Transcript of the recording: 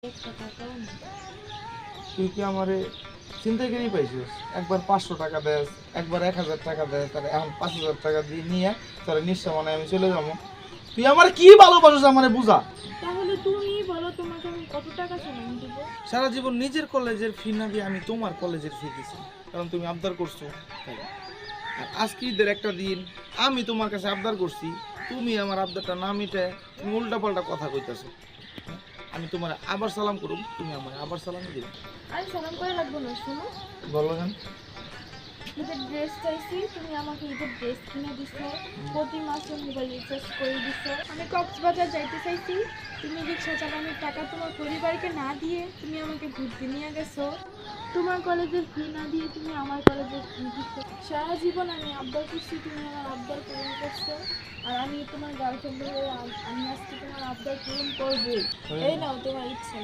একটা টাকাও না। তুই কি আমারে ছিনতাইকারী পাইছিস? একবার 500 টাকা দেস, একবার 1000 টাকা দেস, আর এখন 5000 টাকা দিয়ে নিয়ে তোর নিঃস্ব মানে আমি চলে যাবো। তুই আমার কি ভালোবাসিস আমারে বুঝা। তাহলে তুমি বলো তোমাকে আমি কত টাকা চালান দিব? সারা জীবন নিজের কলেজের ফি না দিয়ে আমি তোমার কলেজের ফি দিছি, কারণ তুমি আবদার করছো তাই। আর আজকে ঈদের একটা দিন আমি তোমার কাছে আবদার করছি, তুমি আমার আবদারটা না মিটে তুমি উল্টাপাল্টা কথা কইতাছো। আমি তোমার আবার সালাম করুম, তুমি আমার আবার সালাম দিবে। আরে সালাম করে রাখবো না, শোনো। বলো কেন? ঈদের ড্রেস চাইছি, তুমি আমাকে ঈদের ড্রেস কিনে দিছো। প্রতি মাসে মোবাইল রিচার্জ করে দিছো। আমি কক্সবাজার যাইতে চাইছি, তুমি রিক্সা চালানোর টাকা তোমার পরিবারকে না দিয়ে তুমি আমাকে ঘুরতে নিয়ে গেছো। তোমার কলেজের ফি না দিয়ে তুমি আমার কলেজের ফি দিছো। সারা জীবন আমি আবদার করছি, তুমি আমার আবদার পূরণ করছো। আর আমি তোমার গার্লফ্রেন্ড হয়ে আমি আজকে তোমার আবদার পূরণ করবোই। এই নাও তোমার ইচ্ছা।